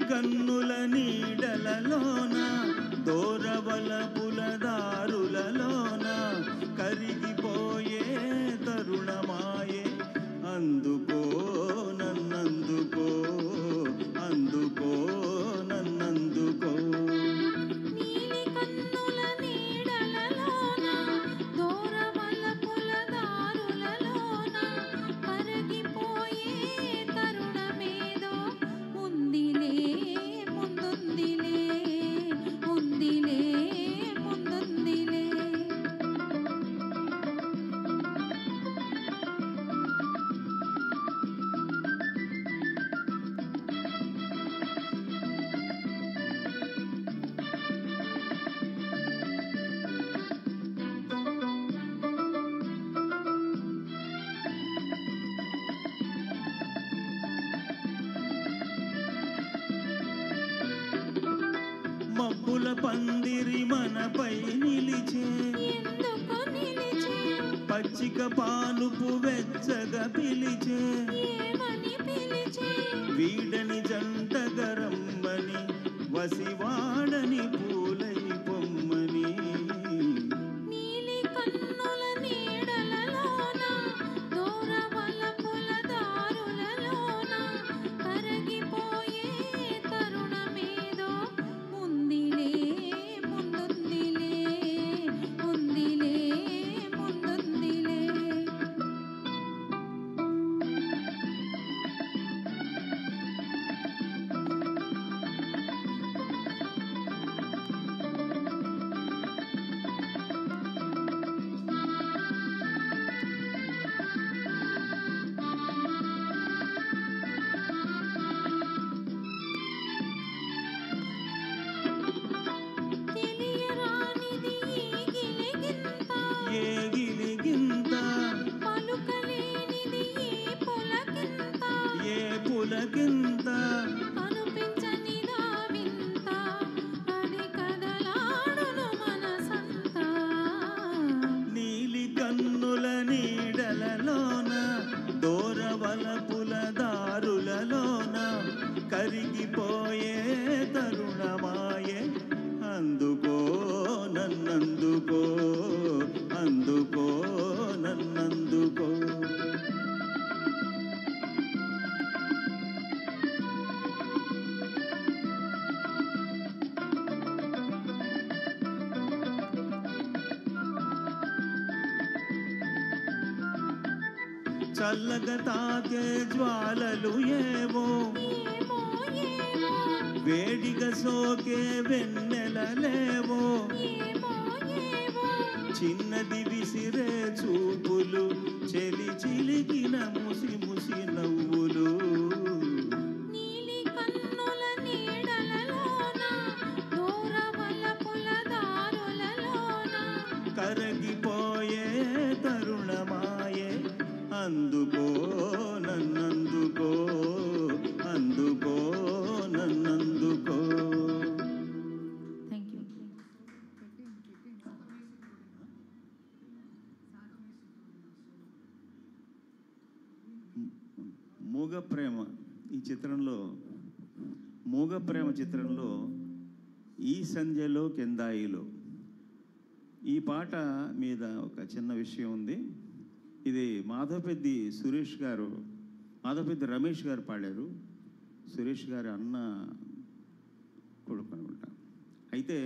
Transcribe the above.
కన్నుల నీడలలోన దూరవలపుల దారులలోన కరిగిపోయే తరుణమాయే అందుకో నన్నందుకో అందుకో నన్నందుకో నీలి కన్నుల నీడలలోన దూరవలపుల దారులలోన కరిగిపోయే తరుణమేదో ఉందిలే ముందుందిలే ఉందిలే ముందుందిలే మబ్బుల పందిరి మనపై నిలిచే ఎందుకు నిలిచే పచ్చిక పానుపు వెచ్చగా పిలిచే ఏమని పిలిచే వీడని జంటగా రమ్మని వసివాడని పూలై పొమ్మని నీలి కన్నుల నీడలలోన దూరవలపుల దారులలోన కరిగిపోయే తరుణమేదో ఉందిలే ముందుందిలే ఉందిలే ముందుందిలే తెలియరానిది ఈ గిలిగింత ఏ గిలిగింత పలుకలేనిది ఈ పులకింత ఏ పులకింత కనిపించనిదా వింత అది కదలాడును మనసంతా నీలి కన్నుల నీడలలోన దూరవలపుల దారులలోన కరిగిపోయే తరుణమాయే అందుకో నన్నందుకో అందుకో నన్నందుకో చల్లగా తాకే జ్వాలలు ఏవో ఏమో ఏమో వేడిగా సోకే వెన్నెలలేవో ఏమో ఏమో చిన్నది విసిరే చూపులు చెలి చిలికిన ముసి ముసి నవ్వులు నీలి కన్నుల నీడలలోన దూరవలపుల దారులలోన కరగిపోయే తరుణమాయే అందుకో నన్నందుకో అందుకో నన్నందుకో థ్యాంక్ యూ మూగ ప్రేమ ఈ చిత్రంలో మూగ ప్రేమ చిత్రంలో ఈ సంధ్యలో కెందాయిలో ఈ పాట మీద ఒక చిన్న విషయం ఉంది. ఇది మాధవపెద్ది రమేష్ గారు పాడారు. సురేష్ గారి అన్న కొడుకు అనుకుంటా. అయితే